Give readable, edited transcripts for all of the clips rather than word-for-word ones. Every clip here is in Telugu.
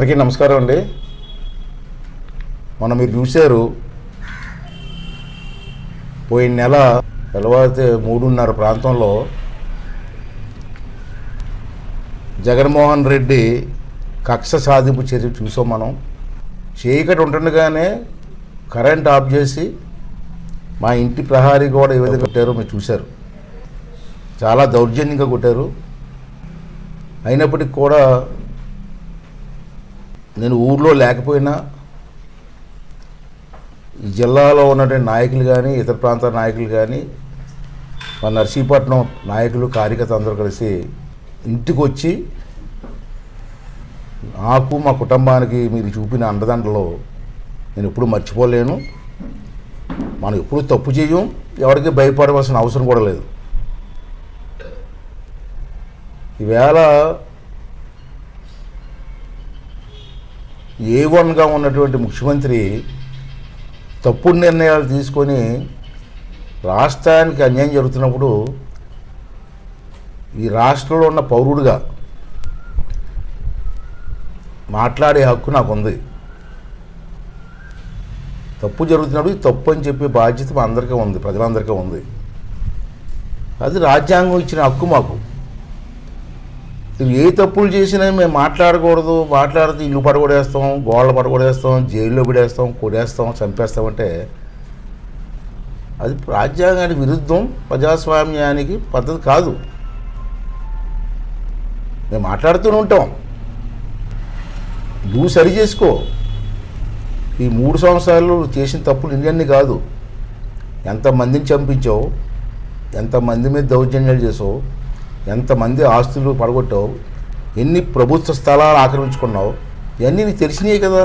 అందరికీ నమస్కారం అండి. మనం మీరు చూశారు, పోయిన నెల తెల్లవారితే 3:30 ప్రాంతంలో జగన్మోహన్ రెడ్డి కక్ష సాధింపు చర్య చూసాం. మనం చీకటి ఉంటుండగానే కరెంట్ ఆఫ్ చేసి మా ఇంటి ప్రహారీ కూడా ఏ విధంగా కొట్టారో మీరు చూశారు. చాలా దౌర్జన్యంగా కొట్టారు. అయినప్పటికీ కూడా నేను ఊర్లో లేకపోయినా ఈ జిల్లాలో ఉన్నటువంటి నాయకులు కానీ ఇతర ప్రాంతాల నాయకులు కానీ మా నర్సీపట్నం నాయకులు కార్యకర్తలు అందరూ కలిసి ఇంటికి వచ్చి నాకు మా కుటుంబానికి మీరు చూపిన అండదండలో నేను ఎప్పుడు మర్చిపోలేను. మనం ఎప్పుడు తప్పు చేయం, ఎవరికి భయపడవలసిన అవసరం కూడా లేదు. ఈవేళ A1గా ఉన్నటువంటి ముఖ్యమంత్రి తప్పుడు నిర్ణయాలు తీసుకొని రాష్ట్రానికి అన్యాయం జరుగుతున్నప్పుడు ఈ రాష్ట్రంలో ఉన్న పౌరుడిగా మాట్లాడే హక్కు నాకు ఉంది. తప్పు జరుగుతున్నప్పుడు తప్పు అని చెప్పే బాధ్యత మా అందరికీ ఉంది, ప్రజలందరికీ ఉంది. అది రాజ్యాంగం ఇచ్చిన హక్కు మాకు. ఏ తప్పులు చేసినా మేము మాట్లాడకూడదు, మాట్లాడితే ఇల్లు పడగొడేస్తాం, గోడలు పడగొడేస్తాం, జైల్లో పెడేస్తాం, కొడేస్తాం, చంపేస్తామంటే అది రాజ్యాంగానికి విరుద్ధం, ప్రజాస్వామ్యానికి పద్ధతి కాదు. మేము మాట్లాడుతూనే ఉంటాం. నువ్వు సరి చేసుకో. ఈ 3 సంవత్సరాలు చేసిన తప్పులు ఇన్ని కాదు. ఎంతమందిని చంపించావు, ఎంతమంది మీద దౌర్జన్యాలు చేసావు, ఎంతమంది ఆస్తులు పడగొట్టావు, ఎన్ని ప్రభుత్వ స్థలాలు ఆక్రమించుకున్నావు, ఇవన్నీ నీకు తెలిసినాయి కదా.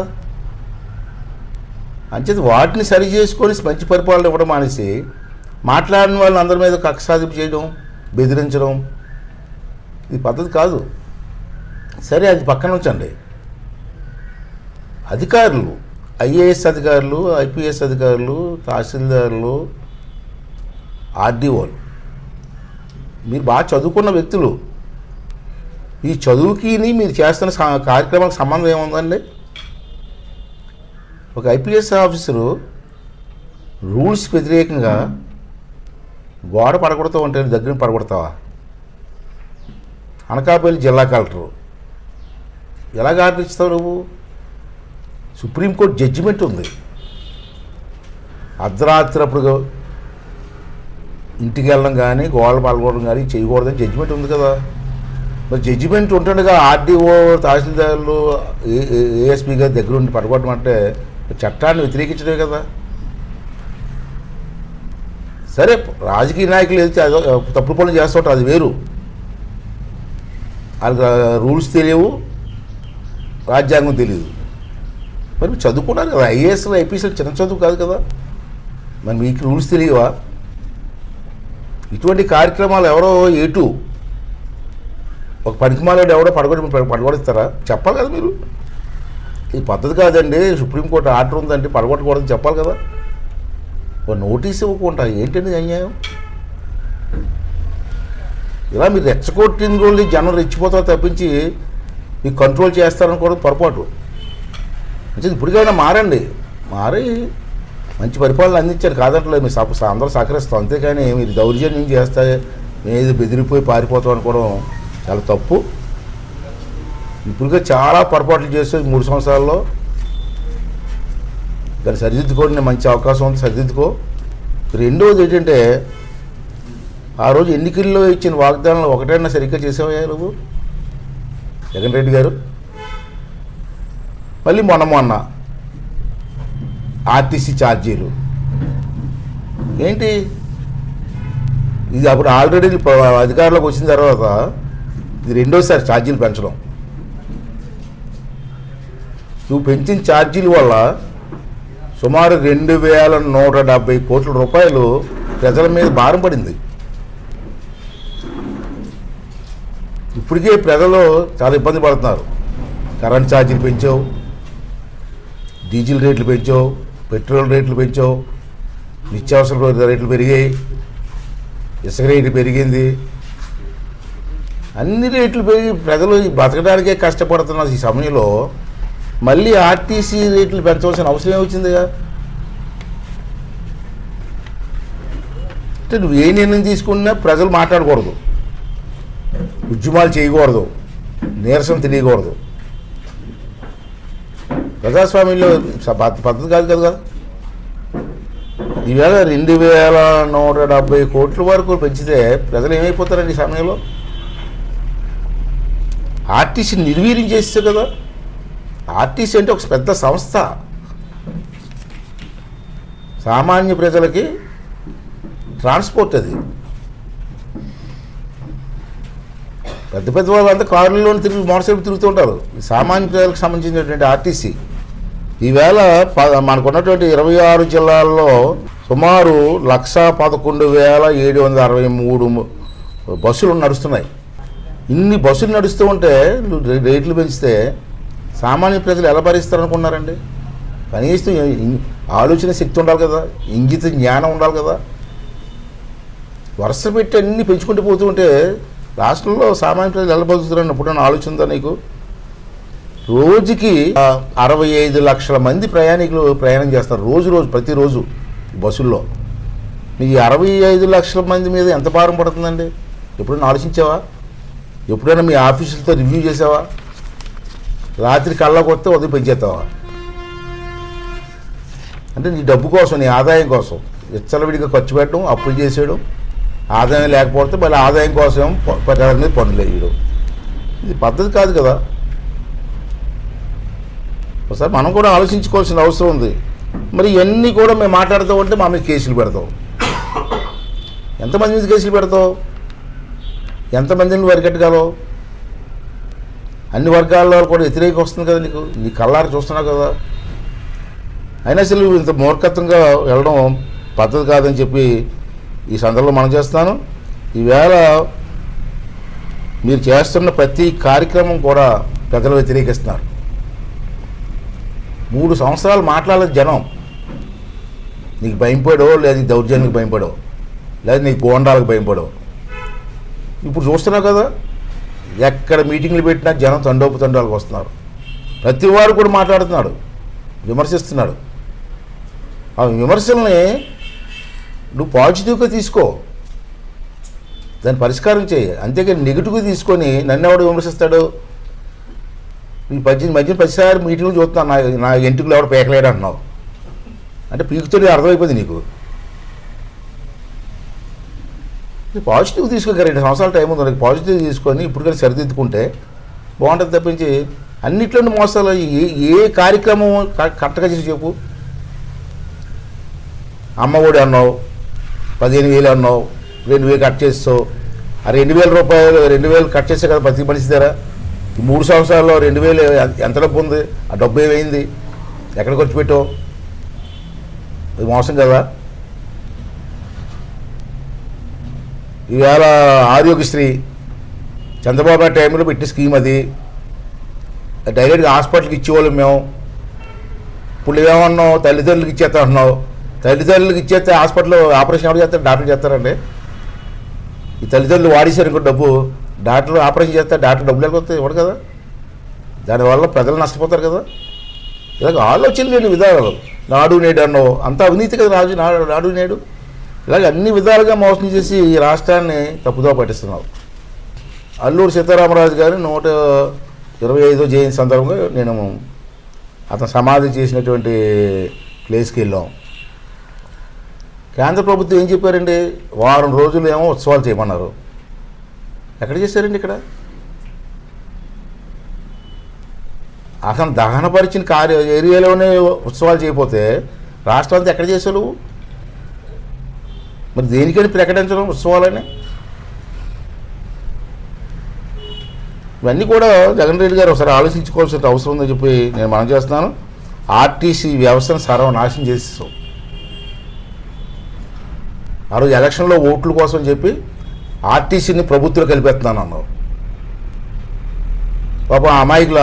అంచేది వాటిని సరి చేసుకొని మంచి పరిపాలన ఇవ్వడం మానేసి మాట్లాడిన వాళ్ళని అందరి మీద కక్ష సాధింపు చేయడం, బెదిరించడం ఇది పద్ధతి కాదు. సరే, అది పక్కన ఉంచండి. అధికారులు, IAS అధికారులు, IPS అధికారులు, తహసీల్దారులు, RDOలు మీరు బాగా చదువుకున్న వ్యక్తులు. ఈ చదువుకి మీరు చేస్తున్న కార్యక్రమాలకు సంబంధం ఏముందండి? ఒక IPS ఆఫీసరు రూల్స్కి వ్యతిరేకంగా గోడ పడగొడతావు అంటే దగ్గర పడగొడతావా? అనకాపల్లి జిల్లా కలెక్టరు ఎలాగ ఆర్డర్ ఇస్తావు నువ్వు? సుప్రీంకోర్టు జడ్జిమెంట్ ఉంది. అర్ధరాత్రి అప్పుడు ఇంటికి వెళ్ళడం కానీ గోడలు పడగొట్టడం కానీ చేయకూడదని జడ్జిమెంట్ ఉంది కదా. మరి జడ్జిమెంట్ ఉంటుండగా RDO, తహసీల్దారులు, ASP గారి దగ్గర ఉండి పడగొట్టడం అంటే చట్టాన్ని వ్యతిరేకించడమే కదా. సరే, రాజకీయ నాయకులు వెళ్తే అదో తప్పుడు పనులు చేస్తుంటారు, అది వేరు. వాళ్ళకి రూల్స్ తెలియవు, రాజ్యాంగం తెలియదు. మరి చదువుకున్నారు కదా, IASలు, IPSలు చిన్న చదువు కాదు కదా. మరి మీకు రూల్స్ తెలియవా? ఇటువంటి కార్యక్రమాలు ఎవరో ఏటు ఒక పనికిమాలోడు ఎవడో పడగొడిస్తారా? చెప్పాలి కదా మీరు. ఇది పద్ధతి కాదండి, సుప్రీంకోర్టు ఆర్డర్ ఉందండి పడగొట్టకూడదని చెప్పాలి కదా. ఒక నోటీస్ ఇవ్వకుండా ఏంటండి అన్యాయం? ఇలా మీరు రెచ్చగొట్టిన రోజు జనం రెచ్చిపోతారు తప్పించి మీకు కంట్రోల్ చేస్తారనుకోవడం పొరపాటు. అంటే ఇప్పటికైనా మారండి, మారి మంచి పరిపాలన అందించారు కాదంటలేదు. మీరు అందరూ సహకరిస్తాం, అంతేకాని మీరు దౌర్జన్యం చేస్తే ఏది బెదిరిపోయి పారిపోతాం అనుకోవడం చాలా తప్పు. ఇప్పుడుగా చాలా పొరపాట్లు చేస్తే 3 సంవత్సరాల్లో దాన్ని సరిదిద్దుకోవడం మంచి అవకాశం ఉంది, సరిదిద్దుకో. రెండవది ఏంటంటే, ఆ రోజు ఎన్నికల్లో ఇచ్చిన వాగ్దానాలు ఒకటైనా సరిగ్గా చేసావయ్యా నువ్వు జగన్ రెడ్డి గారు? మళ్ళీ మొన్న RTC ఛార్జీలు ఏంటి? ఇది అప్పుడు ఆల్రెడీ అధికారంలోకి వచ్చిన తర్వాత ఇది రెండోసారి ఛార్జీలు పెంచడం. నువ్వు పెంచిన ఛార్జీల వల్ల సుమారు 2,170 కోట్ల రూపాయలు ప్రజల మీద భారం పడింది. ఇప్పటికే ప్రజలు చాలా ఇబ్బంది పడుతున్నారు. కరెంట్ ఛార్జీలు పెంచావు, డీజిల్ రేట్లు పెంచావు, పెట్రోల్ రేట్లు పెంచావు, నిత్యావసర రేట్లు పెరిగాయి, ఇసుక రేటు పెరిగింది, అన్ని రేట్లు పెరిగి ప్రజలు బతకడానికే కష్టపడుతున్న ఈ సమయంలో మళ్ళీ ఆర్టీసీ రేట్లు పెంచవలసిన అవసరం ఏమొచ్చిందిగా? అంటే నువ్వు ఏ నిర్ణయం తీసుకున్నా ప్రజలు మాట్లాడకూడదు, ఉద్యమాలు చేయకూడదు, నీరసం తెలియకూడదు. ప్రజాస్వామ్యంలో పద్ధతి కాదు కదా. ఈవేళ 2170 కోట్ల వరకు పెంచితే ప్రజలు ఏమైపోతారండి ఈ సమయంలో? ఆర్టీసీ నిర్వీర్యం చేస్తే కదా. ఆర్టీసీ అంటే ఒక పెద్ద సంస్థ, సామాన్య ప్రజలకి ట్రాన్స్పోర్ట్. అది పెద్ద పెద్ద వాళ్ళంతా కారుల్లో తిరిగి మోటార్ సైకిల్ తిరుగుతూ ఉంటారు. సామాన్య ప్రజలకు సంబంధించినటువంటి ఆర్టీసీ ఈవేళ మనకున్నటువంటి 26 జిల్లాల్లో సుమారు 111,763 బస్సులు నడుస్తున్నాయి. ఇన్ని బస్సులు నడుస్తూ ఉంటే రేట్లు పెంచితే సామాన్య ప్రజలు ఎలా భరిస్తారనుకున్నారండి? కనీసం ఆలోచన శక్తి ఉండాలి కదా, ఇంగిత జ్ఞానం ఉండాలి కదా. వరుస పెట్టి అన్నీ పెంచుకుంటూ పోతూ ఉంటే రాష్ట్రంలో సామాన్య ప్రజలు ఎలా బతుకుతారని ఎప్పుడైనా ఆలోచన ఉందా నీకు? రోజుకి 65 లక్షల మంది ప్రయాణికులు ప్రయాణం చేస్తారు ప్రతిరోజు బస్సుల్లో. ఈ 65 లక్షల మంది మీద ఎంత భారం పడుతుందండి? ఎప్పుడైనా ఆలోచించావా? ఎప్పుడైనా మీ ఆఫీసులతో రివ్యూ చేసావా? రాత్రి కళ్ళకు వస్తే ఉదయం పెంచేస్తావా? అంటే నీ డబ్బు కోసం, నీ ఆదాయం కోసం విచ్చలవిడిగా ఖర్చు పెట్టడం, అప్పులు చేసేయడం, ఆదాయం లేకపోతే మళ్ళీ ఆదాయం కోసం ప్రజల మీద పనులు వేయడం, ఇది పద్ధతి కాదు కదా. ఒకసారి మనం కూడా ఆలోచించుకోవాల్సిన అవసరం ఉంది. మరి ఇవన్నీ కూడా మేము మాట్లాడుతూ ఉంటే మా మీద కేసులు పెడతావు. ఎంతమంది మీద కేసులు పెడతావు? ఎంతమందిని వరికట్టగలవు? అన్ని వర్గాల్లో కూడా వ్యతిరేకం వస్తుంది కదా నీకు, నీ కళ్ళారు చూస్తున్నావు కదా. అయినా అసలు ఇంత మూర్ఖత్వంగా వెళ్ళడం పద్ధతి కాదని చెప్పి ఈ సందర్భంలో మనం చేస్తాను. ఈవేళ మీరు చేస్తున్న ప్రతి కార్యక్రమం కూడా ప్రజలు వ్యతిరేకిస్తున్నారు. 3 సంవత్సరాలు మాట్లాడలేదు జనం. నీకు భయంపడో, లేదా నీ దౌర్జన్యానికి భయంపడో, లేదా నీ గోండాలకు భయంపడో. ఇప్పుడు చూస్తున్నావు కదా, ఎక్కడ మీటింగ్లు పెట్టినా జనం తండోపు వస్తున్నారు. ప్రతి వారు కూడా మాట్లాడుతున్నాడు, విమర్శిస్తున్నాడు. ఆ విమర్శల్ని నువ్వు పాజిటివ్గా తీసుకో, దాన్ని పరిష్కారం చేయి. అంతేకాని నెగిటివ్గా తీసుకొని నన్ను ఎవడు విమర్శిస్తాడు? ఈ మధ్యన 10 మీటింగ్లు చూస్తున్నాను, నా ఎంటుకలు ఎవడు పేకలేడు అంటున్నావు. అంటే పీకుతో అర్థమైపోయింది నీకు. పాజిటివ్ తీసుకోక 2 సంవత్సరాల టైం ఉంది, పాజిటివ్ తీసుకొని ఇప్పుడు కానీ సరిదిద్దుకుంటే బాగుంటుంది. తప్పించి అన్నిట్లోని మోసాలు. ఏ కార్యక్రమం కరెక్ట్గా చేసి చెప్పు. అమ్మఒడి అన్నావు, 15,000 అన్నావు, 2,000 కట్ చేస్తావు. ఆ 2,000 రూపాయలు 2,000 కట్ చేస్తే కదా ప్రతి మనిషి దగ్గర. ఈ 3 సంవత్సరాల్లో 2,000 ఎంత డబ్బు ఉంది? ఆ డబ్బు ఏమైంది? ఎక్కడ ఖర్చు పెట్టావు? అది మోసం కదా. ఈవేళ ఆరోగ్యశ్రీ చంద్రబాబు నాయుడు టైంలో పెట్టిన స్కీమ్, అది డైరెక్ట్గా హాస్పిటల్కి ఇచ్చేవాళ్ళం మేము. ఇప్పుడు ఏమన్నావు? తల్లిదండ్రులకు ఇచ్చేస్తా అంటున్నావు. తల్లిదండ్రులకు ఇచ్చేస్తే హాస్పిటల్లో ఆపరేషన్ ఎవరు చేస్తారు? డాక్టర్లు చేస్తారండి. ఈ తల్లిదండ్రులు వాడేశారు ఇంకో డబ్బు, డాక్టర్లు ఆపరేషన్ చేస్తే డాక్టర్ డబ్బులు వెళ్ళిపోతాయి ఇవ్వడు కదా. దానివల్ల ప్రజలు నష్టపోతారు కదా. ఇలాగ ఆలోచన లేని విధానాలు. నాడు నేడు అన్నావు, అంత అవినీతి కదా నాడు నేడు. ఇలాగ అన్ని విధాలుగా మోసం చేసి ఈ రాష్ట్రాన్ని తప్పుదో పట్టిస్తున్నావు. అల్లూరు సీతారామరాజు గారి 125వ జయంతి సందర్భంగా నేను అతను సమాధి చేసినటువంటి ప్లేస్కి వెళ్ళాం. కేంద్ర ప్రభుత్వం ఏం చెప్పారండి? వారం రోజులు ఏమో ఉత్సవాలు చేయమన్నారు. ఎక్కడ చేశారండి? ఇక్కడ అతను దహనపరిచిన ఏరియాలోనే ఉత్సవాలు చేయకపోతే రాష్ట్రాలతో ఎక్కడ చేసావు? మరి దేనికని ప్రకటించడం ఉత్సవాలని? ఇవన్నీ కూడా జగన్ రెడ్డి గారు ఒకసారి ఆలోచించుకోవాల్సిన అవసరం ఉందని చెప్పి నేను మనం చేస్తున్నాను. ఆర్టీసీ వ్యవస్థను సర్వనాశనం చేస్తాం. ఆ రోజు ఎలక్షన్లో ఓట్ల కోసం చెప్పి ఆర్టీసీని ప్రభుత్వం కలిపేస్తున్నాను అన్నావు. పాప అమాయకులు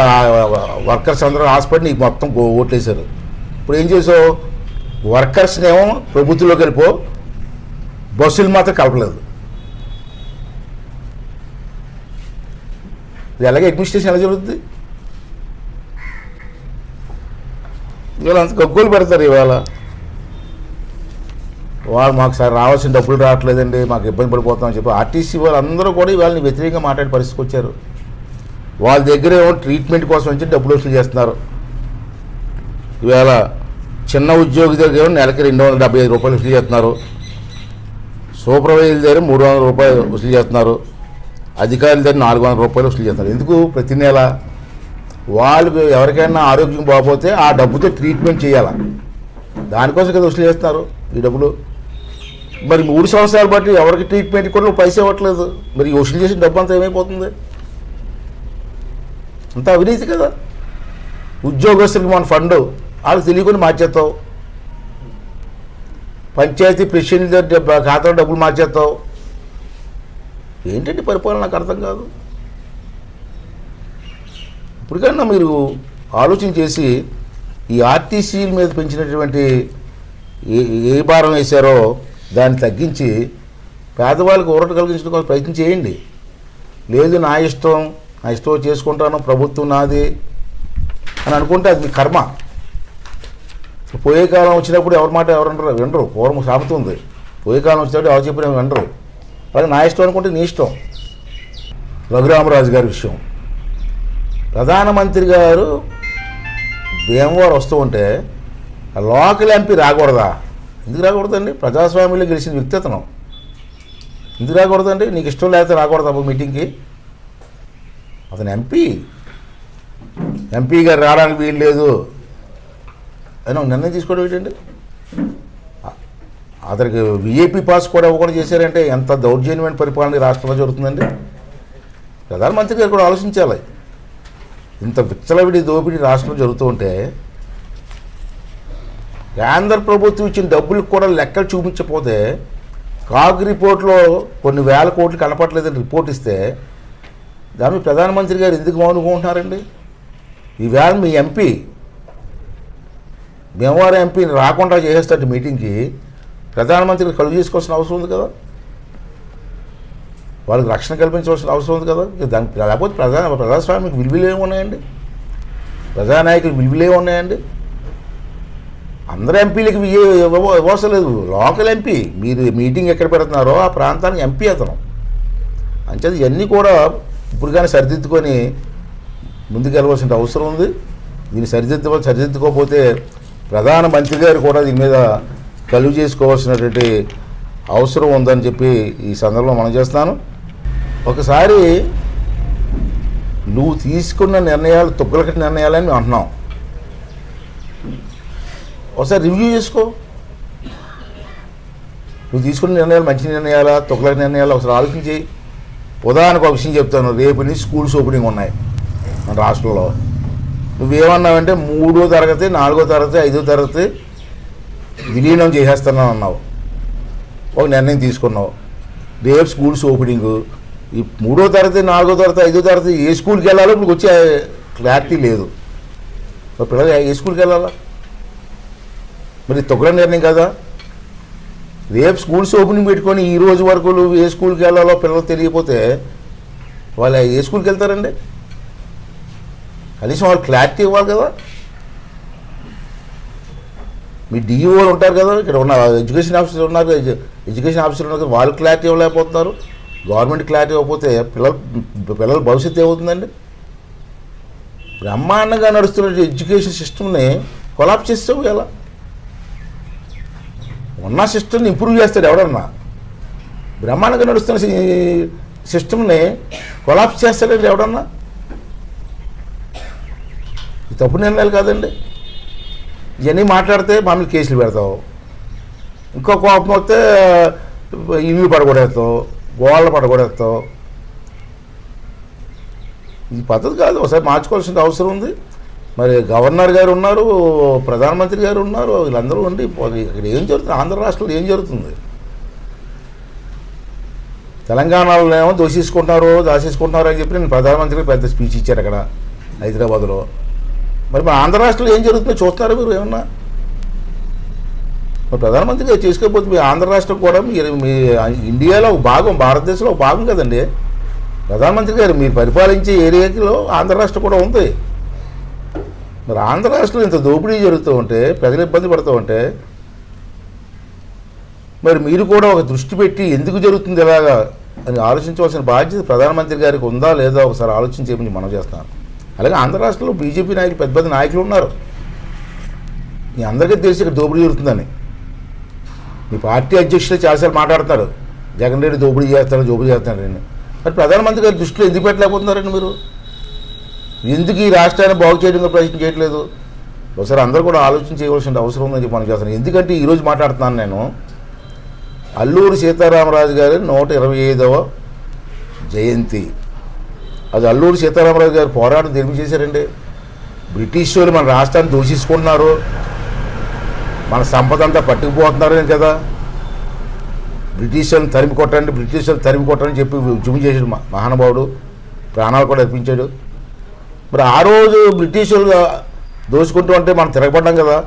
వర్కర్స్ అందరూ హాస్పిటల్ నీకు మొత్తం ఓట్లు వేశారు. ఇప్పుడు ఏం చేసావు? వర్కర్స్నేమో ప్రభుత్వంలో కలిపో, బస్సులు మాత్రం కలపలేదు. ఇది ఎలాగే అడ్మినిస్ట్రేషన్ ఎలా జరుగుతుంది? ఇవాళ అంత గగ్గోలు పెడతారు. ఇవాళ వాళ్ళు మాకు సార్ రావాల్సిన డబ్బులు రావట్లేదండి, మాకు ఇబ్బంది పడిపోతామని చెప్పి ఆర్టీసీ వాళ్ళు అందరూ కూడా వాళ్ళని వ్యతిరేకంగా మాట్లాడే పరిస్థితికి వచ్చారు. వాళ్ళ దగ్గర ఏమో ట్రీట్మెంట్ కోసం వచ్చి డబ్బులు వసూలు చేస్తున్నారు. ఇవాళ చిన్న ఉద్యోగి దగ్గర ఏమో నెలకి 275 రూపాయలు వసూలు చేస్తున్నారు, సూపర్వైజర్ దగ్గర 300 రూపాయలు వసూలు చేస్తున్నారు, అధికారుల దగ్గర 400 రూపాయలు వసూలు చేస్తున్నారు. ఎందుకు? ప్రతి నెల వాళ్ళకి ఎవరికైనా ఆరోగ్యం బాగోపోతే ఆ డబ్బుతో ట్రీట్మెంట్ చేయాలి, దానికోసం కదా వసూలు చేస్తున్నారు ఈ డబ్బులు. మరి 3 సంవత్సరాలు బట్టి ఎవరికి ట్రీట్మెంట్ కూడా పైసా ఇవ్వట్లేదు, మరి వసూలు చేసిన డబ్బు అంతా ఏమైపోతుంది? అంతా అవినీతి కదా. ఉద్యోగస్తులకి మన ఫండ్ వాళ్ళకి తెలియకుండా మార్చేస్తావు, పంచాయతీ ప్రెసిడెంట్ ఖాతాలో డబ్బులు మార్చేస్తావు. ఏంటంటే పరిపాలన నాకు అర్థం కాదు. ఇప్పటికైనా మీరు ఆలోచన చేసి ఈ ఆర్టీసీల మీద పెంచినటువంటి ఏ భారం వేశారో దాన్ని తగ్గించి పేదవాళ్ళకి ఊరట కలిగించడం కోసం ప్రయత్నం చేయండి. లేదు నా ఇష్టం చేసుకుంటాను, ప్రభుత్వం నాది అని అనుకుంటే అది మీ కర్మ. పోయే కాలం వచ్చినప్పుడు ఎవరి మాట వినరు. పూర్వం సామెత ఉంది, పోయే కాలం వచ్చినప్పుడు ఎవరు చెప్పిన వినరు. అలాగే నా ఇష్టం అనుకుంటే నీ ఇష్టం. రఘురామరాజు గారి విషయం, ప్రధానమంత్రి గారు భీమవరం వస్తూ ఉంటే లోకల్ ఎంపీ రాకూడదా? ఎందుకు రాకూడదండి? ప్రజాస్వామ్యంలో గెలిచిన వ్యక్తి అతను, ఎందుకు రాకూడదండి? నీకు ఇష్టం లేకపోతే రాకూడదా మీటింగ్కి? అతను ఎంపీ గారు రావడానికి వీలు లేదు అని నిర్ణయం తీసుకోవడం ఏంటండి? అతనికి విఐపి పాస్ కూడా ఇవ్వకుండా చేశారంటే ఎంత దౌర్జన్యమైన పరిపాలన రాష్ట్రంలో జరుగుతుందండి. ప్రధానమంత్రి గారు కూడా ఆలోచించాలి. ఇంత విచ్చలవిడి దోపిడీ రాష్ట్రంలో జరుగుతూ ఉంటే కేంద్ర ప్రభుత్వం ఇచ్చిన డబ్బులకు కూడా లెక్కలు చూపించకపోతే కాగ్ రిపోర్ట్లో కొన్ని వేల కోట్లు కనపట్లేదని రిపోర్ట్ ఇస్తే దాన్ని ప్రధానమంత్రి గారు ఎందుకు మౌనుకుంటున్నారండి? ఈవేళ మీ ఎంపీ భీమవరం ఎంపీని రాకుండా చేసేటట్టు మీటింగ్కి ప్రధానమంత్రికి కలుగు చేసుకోవాల్సిన అవసరం ఉంది కదా, వాళ్ళకి రక్షణ కల్పించవలసిన అవసరం ఉంది కదా. దానికి లేకపోతే ప్రజాస్వామ్యకి విలువలు ఏమి ఉన్నాయండి? ప్రజానాయకులకు విలువలు ఏమి ఉన్నాయండి? అందరు ఎంపీలకి ఇవ్వవసరం లేదు. లోకల్ ఎంపీ మీరు మీటింగ్ ఎక్కడ పెడుతున్నారో ఆ ప్రాంతానికి ఎంపీ అతను. అంచేది ఇవన్నీ కూడా ఇప్పుడు కానీ సరిదిద్దుకొని ముందుకెళ్ళవలసిన అవసరం ఉంది. దీన్ని సరిదిద్దుకోకపోతే ప్రధానమంత్రి గారు కూడా దీని మీద కలుగు చేసుకోవాల్సినటువంటి అవసరం ఉందని చెప్పి ఈ సందర్భంలో మనం చేస్తున్నాను. ఒకసారి నువ్వు తీసుకున్న నిర్ణయాలు తొక్కులకటి నిర్ణయాలని మేము అంటున్నాం. ఒకసారి రివ్యూ చేసుకో. నువ్వు తీసుకున్న నిర్ణయాలు మంచి నిర్ణయాలా తొక్కులకటి నిర్ణయాలు ఒకసారి ఆలోచన చేయి. ఉదాహరణకు ఒక విషయం చెప్తాను. రేపు నుంచి స్కూల్స్ ఓపెనింగ్ ఉన్నాయి మన రాష్ట్రంలో. నువ్వేమన్నావంటే 3వ తరగతి 4వ తరగతి 5వ తరగతి విలీనం చేసేస్తున్నావు అన్నావు, ఒక నిర్ణయం తీసుకున్నావు. రేపు స్కూల్స్ ఓపెనింగు. ఈ 3వ తరగతి 4వ తరగతి 5వ తరగతి ఏ స్కూల్కి వెళ్ళాలో ఇప్పుడు వచ్చే క్లారిటీ లేదు. పిల్లలు ఏ స్కూల్కి వెళ్ళాలా? మరి తొక్కల నిర్ణయం కదా. రేపు స్కూల్స్ ఓపెనింగ్ పెట్టుకొని ఈ రోజు వరకు ఏ స్కూల్కి వెళ్ళాలో పిల్లలు తెలియకపోతే వాళ్ళు ఏ స్కూల్కి వెళ్తారండి? కనీసం వాళ్ళు క్లారిటీ ఇవ్వాలి కదా. మీ డిఈఓలు ఉంటారు కదా, ఇక్కడ ఉన్న ఎడ్యుకేషన్ ఆఫీసర్ ఉన్నారు, ఎడ్యుకేషన్ ఆఫీసర్ ఉన్నారు, వాళ్ళు క్లారిటీ ఇవ్వలేకపోతున్నారు. గవర్నమెంట్ క్లారిటీ ఇవ్వకపోతే పిల్లల భవిష్యత్తు ఏమవుతుందండి? బ్రహ్మాండంగా నడుస్తున్న ఎడ్యుకేషన్ సిస్టమ్ని కొలాప్స్ చేస్తావు ఎలా? ఉన్న సిస్టమ్ని ఇంప్రూవ్ చేస్తాడు ఎవడన్నా? బ్రహ్మాండంగా నడుస్తున్న సిస్టమ్ని కొలాప్స్ చేస్తాడండి ఎవడన్నా? ఇది తప్పు నిర్ణయాలు కాదండి. ఇవన్నీ మాట్లాడితే మామూలు కేసులు పెడతావు, ఇంకో కోపం వస్తే ఇల్లు పడగొడేస్తావు, గోళ్ళ పడగొడేస్తావు. ఇది పద్ధతి కాదు. ఒకసారి మార్చుకోవాల్సిన అవసరం ఉంది. మరి గవర్నర్ గారు ఉన్నారు, ప్రధానమంత్రి గారు ఉన్నారు, వీళ్ళందరూ ఉండి ఇక్కడ ఏం జరుగుతుంది? ఆంధ్ర రాష్ట్రంలో ఏం జరుగుతుంది? తెలంగాణలో ఏమో దాచేసుకుంటున్నారు అని చెప్పి నేను ప్రధానమంత్రికి పెద్ద స్పీచ్ ఇచ్చారు అక్కడ హైదరాబాద్లో. మరి మన ఆంధ్ర రాష్ట్రంలో ఏం జరుగుతుందో చూస్తారా మీరు ఏమన్నా? మరి ప్రధానమంత్రి గారు చేసుకోకపోతే మీ ఆంధ్ర రాష్ట్రం కూడా మీ ఇండియాలో ఒక భాగం, భారతదేశంలో ఒక భాగం కదండి. ప్రధానమంత్రి గారు మీరు పరిపాలించే ఏరియాలో ఆంధ్ర రాష్ట్రం కూడా ఉంది. మరి ఆంధ్ర రాష్ట్రంలో ఇంత దోపిడీ జరుగుతూ ఉంటే, ప్రజలు ఇబ్బంది పడుతూ ఉంటే, మరి మీరు కూడా ఒక దృష్టి పెట్టి ఎందుకు జరుగుతుంది ఇలాగా అని ఆలోచించవలసిన బాధ్యత ప్రధానమంత్రి గారికి ఉందా లేదా ఒకసారి ఆలోచించేమని మనం చేస్తాను. అలాగే ఆంధ్ర రాష్ట్రంలో బీజేపీ నాయకులు పెద్ద పెద్ద నాయకులు ఉన్నారు. మీ అందరికీ తెలిసి ఇక్కడ దోపిడీ జరుగుతుందని. మీ పార్టీ అధ్యక్షులు చాలాసార్లు మాట్లాడతారు, జగన్ రెడ్డి దోపిడీ చేస్తాడని. మరి ప్రధానమంత్రి గారి దృష్టిలో ఎందుకు పెట్టలేకపోతున్నారండి మీరు? ఎందుకు ఈ రాష్ట్రాన్ని బాగు చేయడంగా ప్రయత్నం చేయట్లేదు? ఒకసారి అందరూ కూడా ఆలోచన చేయవలసిన అవసరం ఉందని చెప్పి మనం చేస్తాను. ఎందుకంటే ఈరోజు మాట్లాడుతున్నాను నేను, అల్లూరి సీతారామరాజు గారి 125వ జయంతి. అది అల్లూరి సీతారామరాజు గారు పోరాటం తెలిపి చేశారండి. బ్రిటిష్ వాళ్ళు మన రాష్ట్రాన్ని దూషించుకుంటున్నారు, మన సంపద అంతా పట్టుకుపోతున్నారని కదా బ్రిటిష్ వాళ్ళని తరిమి కొట్టండి చెప్పి ఉద్యమం చేశాడు మహానుభావుడు, ప్రాణాలు కూడా అర్పించాడు. మరి ఆ రోజు బ్రిటిష్ వాళ్ళు దోచుకుంటూ ఉంటే మనం తిరగబడ్డాం కదా.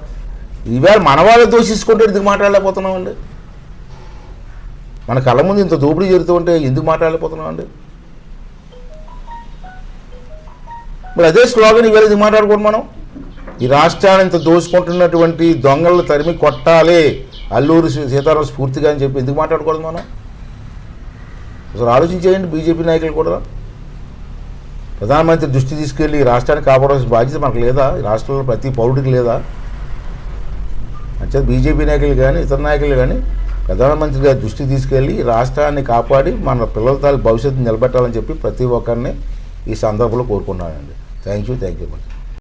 ఈవేళ మన వాళ్ళే దోషించుకుంటే ఎందుకు మాట్లాడలేకపోతున్నామండి? మన కళ్ళ ముందు ఇంత దోపిడీ జరుగుతూ ఉంటే ఎందుకు మాట్లాడలేకపోతున్నామండి? మరి అదే స్లోగన్ ఈవేళ ఎందుకు మాట్లాడుకోండి మనం? ఈ రాష్ట్రాన్ని ఇంత దోచుకుంటున్నటువంటి దొంగలను తరిమి కొట్టాలి అల్లూరి సీతారామ స్ఫూర్తిగా అని చెప్పి ఎందుకు మాట్లాడకూడదు మనం? అసలు ఆలోచించేయండి. బీజేపీ నాయకులు కూడా ప్రధానమంత్రి దృష్టి తీసుకెళ్ళి ఈ రాష్ట్రాన్ని కాపాడాల్సిన బాధ్యత మనకు లేదా? ఈ రాష్ట్రంలో ప్రతి పౌరుడికి లేదా? అంటే బీజేపీ నాయకులు కానీ ఇతర నాయకులు కానీ ప్రధానమంత్రి గారి దృష్టి తీసుకెళ్ళి ఈ రాష్ట్రాన్ని కాపాడి మన పిల్లల తాలూకు భవిష్యత్తు నిలబెట్టాలని చెప్పి ప్రతి ఒక్కరిని ఈ సందర్భంలో కోరుకున్నానండి. Thank you much.